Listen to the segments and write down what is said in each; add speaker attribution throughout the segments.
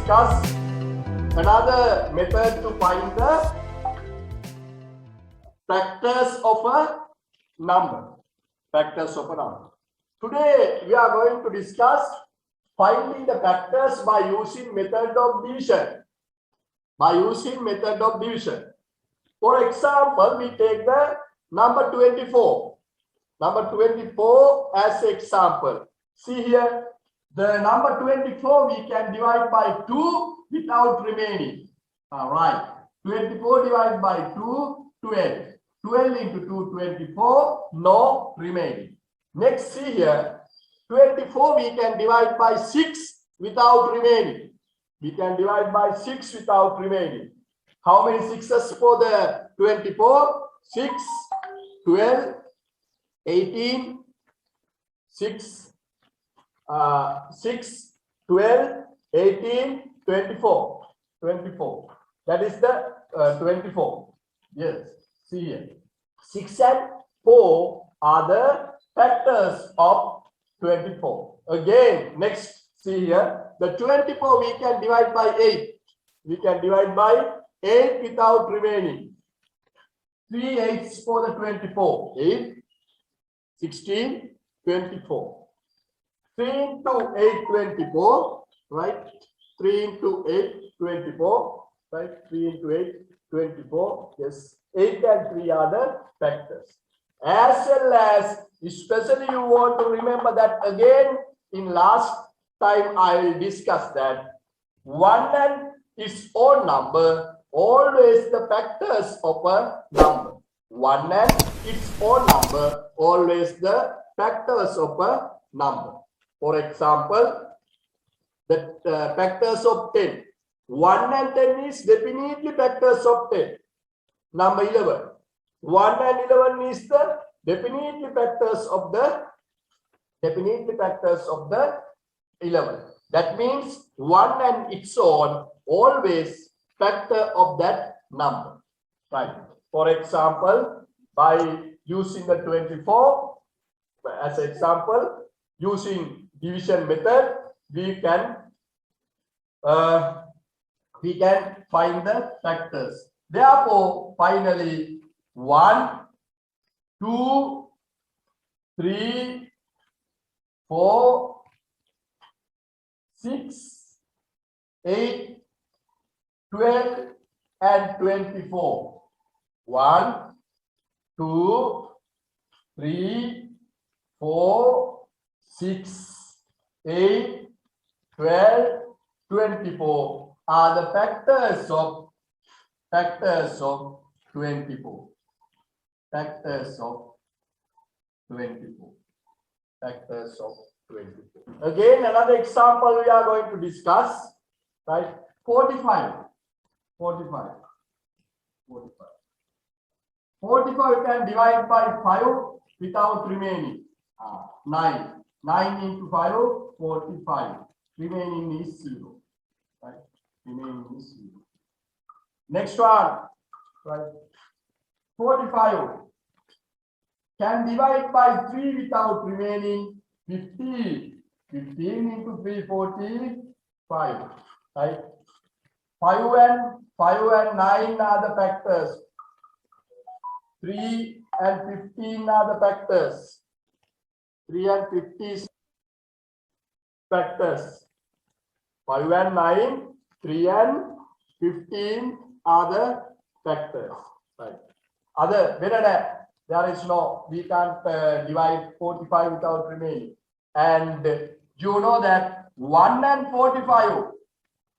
Speaker 1: discuss another method to find the factors of a number. Factors of a number. Today we are going to discuss finding the factors by using method of division. By using method of division. For example, we take the number 24. Number 24 as example. See here, the number 24 we can divide by 2 without remaining. All right. 24 divided by 2, 12. 12 into 2, 24, no remaining. Next, see here, 24 we can divide by 6 without remaining. We can divide by 6 without remaining. How many sixes for the 24? 6, 12, 18, 6, 6, 12, 18, 24. 24. That is the 24. Yes. See here. 6 and 4 are the factors of 24. Again, next, see here. The 24 we can divide by 8. We can divide by 8 without remaining. 3 8s for the 24. 8, 16, 24. 3 into 8, 24. Right? 3 into 8, 24. Right? 3 into 8, 24. Yes. 8 and 3 are the factors. As well as, especially you want to remember that again, in last time I will discuss that 1 and its own number, always the factors of a number. 1 and its own number, always the factors of a number. For example, the factors of 10. 1 and 10 is definitely factors of 10. Number 11. 1 and 11 is the definitely factors of the 11. That means 1 and its own always factor of that number. Right. For example, by using the 24 as an example, using division method, we can find the factors. Therefore, finally, 1, 2, 3, 4, 6, 8, 12, and 24. 1, 2, 3, 4, 6, 8, 12, 24 are the factors of 24. Factors of 24. Factors of 24. Again, another example we are going to discuss. Right? 45. 45. 45. 45 can divide by 5 without remaining. 9. 9 into 5, 45. Remaining is 0. Right? Remaining is 0. Next one, right? 45 can divide by 3 without remaining. 50. 15 into 3, 45. Right? 5 and 9 are the factors. 3 and 15 are the factors. 3 and 50 factors. 5 and 9, 3 and 15 are the factors. Right. Other better that there is no, we can't divide 45 without remaining. And you know that 1 and 45,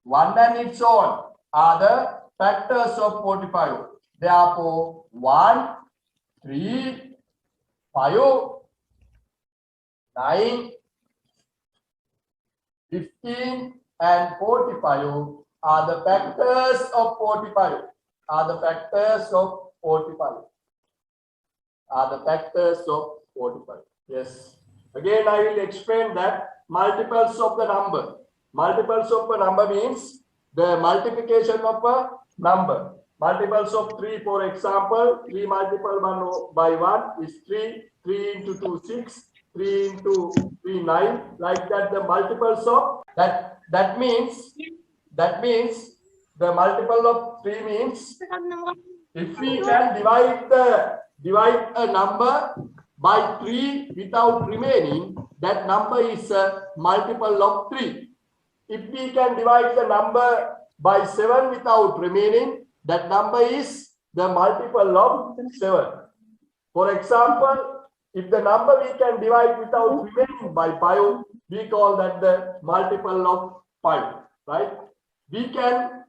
Speaker 1: 1 and its own are the factors of 45. Therefore, 1, 3, 5, 9, 15, and 45 are the factors of 45. Are the factors of 45. Are the factors of 45. Yes. Again, I will explain that multiples of the number. Multiples of a number means the multiplication of a number. Multiples of 3, for example, 3 multiplied by 1 is 3. 3 into 2, 6. 3 into 3, 9. Like that, the multiples of that. That means That means the multiple of 3 means if we can divide a number by 3 without remaining, that number is a multiple of 3. If we can divide the number by 7 without remaining, that number is the multiple of 7. For example, if the number we can divide without remaining by 5, we call that the multiple of 5, right? We can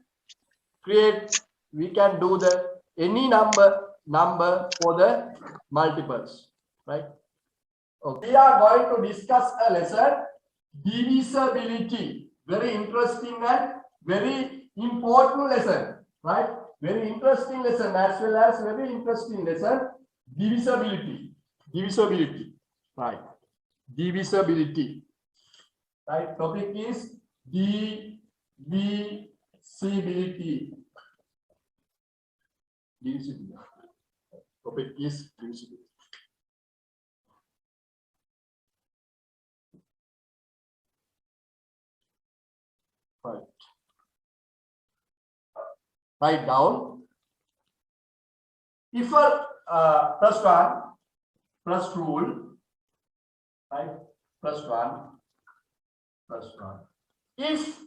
Speaker 1: do the any number for the multiples, right? Okay. We are going to discuss a lesson, divisibility. Very interesting and very important lesson, right? Very interesting lesson as well as very interesting lesson, divisibility. Divisibility, right? Divisibility, right? Topic is divisibility. Divisibility. Topic is divisibility. Right. Write down. If first rule, right? First one. If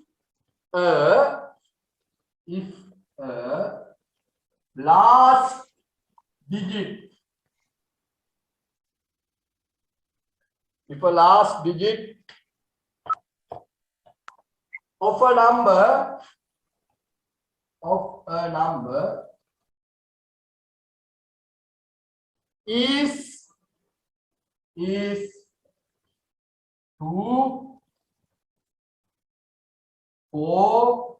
Speaker 1: a last digit, of a number is 2, 4,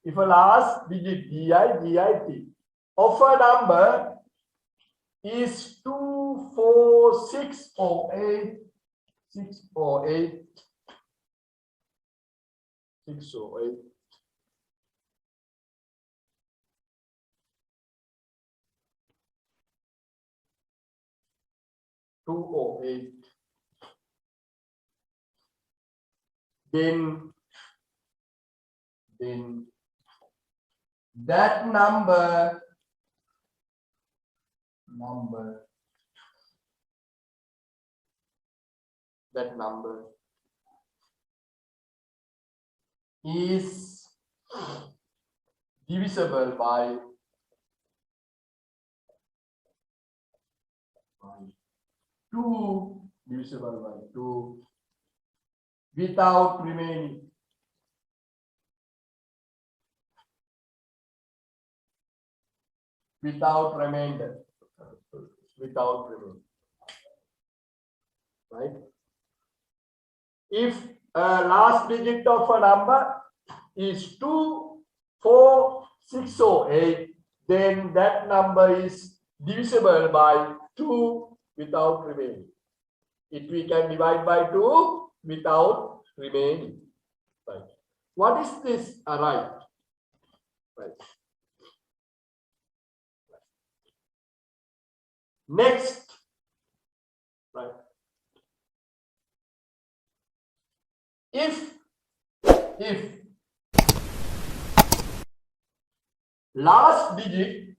Speaker 1: if a last digit digit of a number is 2, 4, 6 or 8, 6 or 8, 6 or 8, two or 8, then that number is divisible by 2, divisible by 2 without remaining. Without remainder. Right? If last digit of a number is 2, 4, 6 or 8, then that number is divisible by 2 without remaining. If we can divide by 2 without remaining. Right. What is this? Right. Next, right? If last digit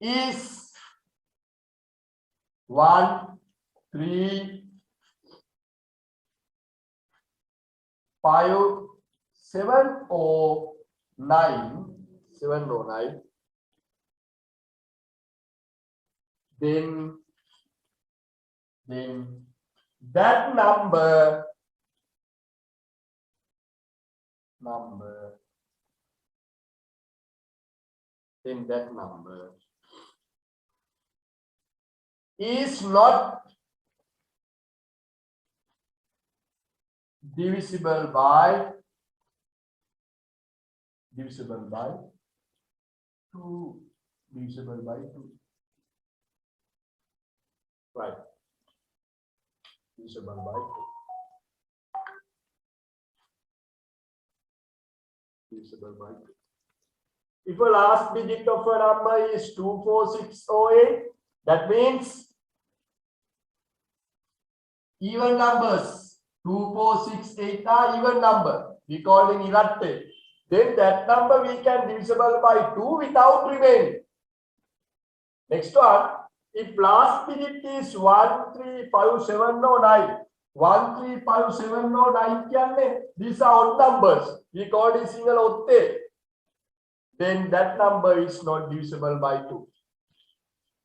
Speaker 1: is 1, 3, 5, 7 or 9, then that number is not divisible by 2. Divisible by 2. Right. Divisible by 2. Divisible by 2. If a last digit of a number is 2, 4, 6 or 8, That means even numbers 2, 4, 6, 8 are even number. We call it irate. Then that number we can divisible by 2 without remaining. Next one, if last digit is 1, 3, 5, 7 or 9. 1, 3, 5, 7 or 9 these are odd numbers. We call it single otte. Then that number is not divisible by 2.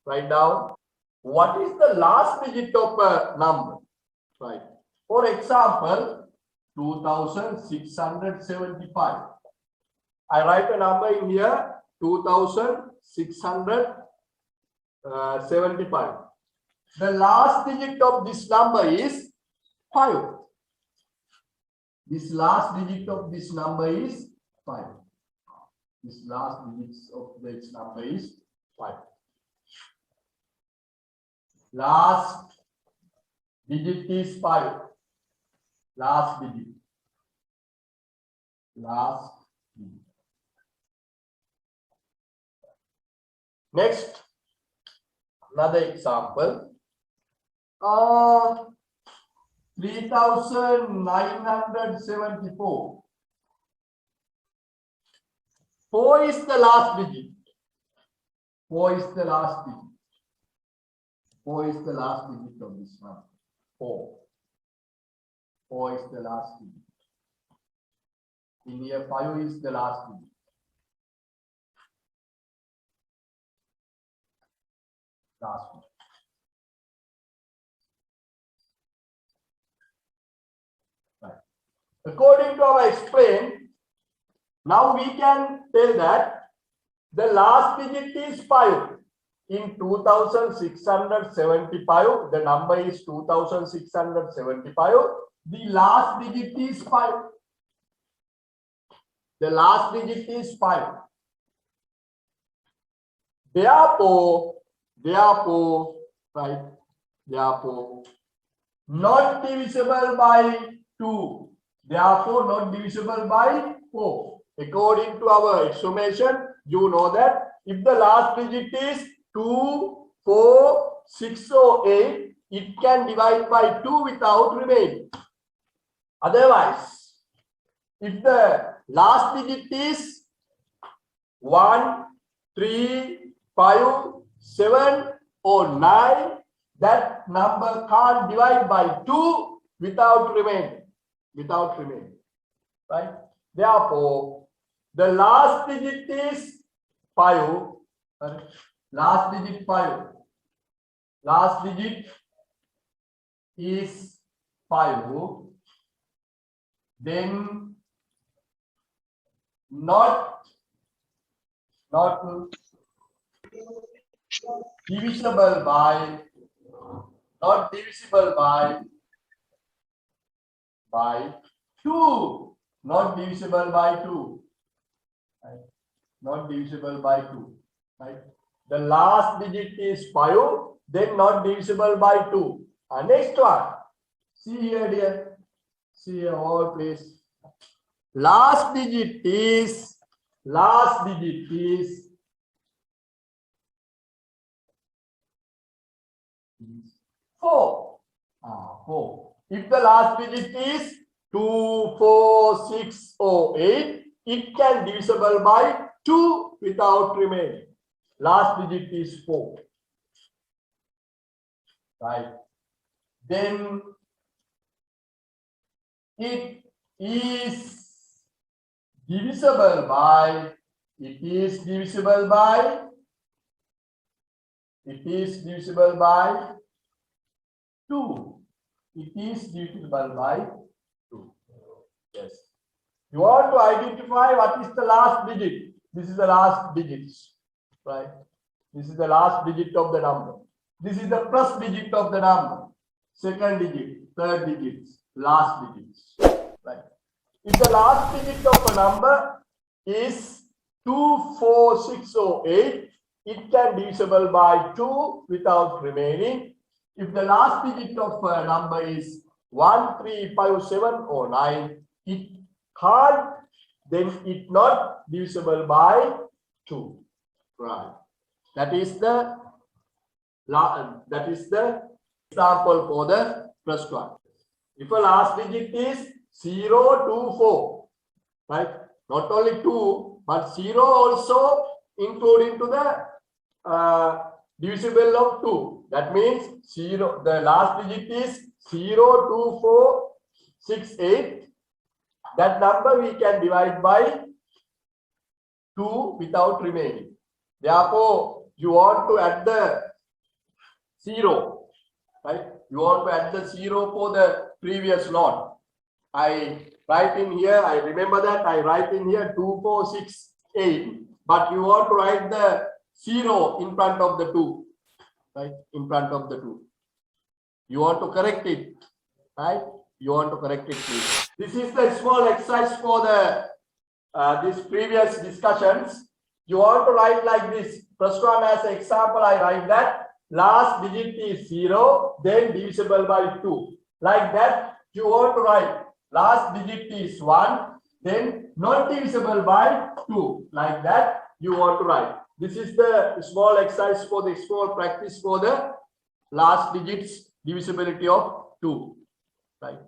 Speaker 1: Write down what is the last digit of a number. Right. For example, 2675. I write a number in here 2675. The last digit of this number is 5. This last digit of this number is 5. This last digit of this number is 5. Last digit is 5. Last digit. Last digit. Next, another example. 3974. 4 is the last digit. 4 is the last digit. 4 is the last digit of this one. 4. 4 is the last digit. In here, 5 is the last digit. Last one. Right. According to our explain, now we can tell that the last digit is 5. In 2675, the number is 2675. The last digit is 5. The last digit is 5. Therefore, right? Therefore, not divisible by 2. Therefore, not divisible by 4. According to our explanation, you know that if the last digit is 2, 4, 6 or 8, it can divide by 2 without remaining. Otherwise, if the last digit is 1, 3, 5, 7 or 9, that number can't divide by 2 without remaining. Without remaining. Right? Therefore, the last digit is 5. Last digit 5. Last digit is 5. Then not divisible by 2. Not divisible by 2. Right? Not divisible by 2. Right? The last digit is 5, then not divisible by 2. Next one. See here, dear. See here, all please. Last digit is 4. 4. If the last digit is 2, 4, 6 or 8, it can divisible by 2 without remaining. Last digit is 4. Right. Then it is divisible by 2. It is divisible by 2. Yes. You want to identify what is the last digit. This is the last digits. Right. This is the last digit of the number. This is the first digit of the number. Second digit, third digits, last digits. Right. If the last digit of a number is 2, 4, 6 or 8, it can be divisible by 2 without remaining. If the last digit of a number is 1, 3, 5, 7 or 9, it can't, then it not divisible by 2. Right. That is the That is the example for the first one. If a last digit is 0 to 4, right? Not only 2, but 0 also include into the divisible of 2. That means 0. The last digit is 0, 2, 4, 6, 8. That number we can divide by 2 without remaining. Therefore, you want to add the 0, right? You want to add the 0 for the previous note. I write in here, I remember that I write in here 2, 4, 6, 8. But you want to write the 0 in front of the 2, right? In front of the 2. You want to correct it, right? You want to correct it, please. This is the small exercise for the these previous discussions. You want to write like this. First one as an example, I write that last digit is 0, then divisible by 2. Like that, you want to write last digit is 1, then not divisible by 2. Like that, you want to write. This is the small exercise for the small practice for the last digits divisibility of 2. Right.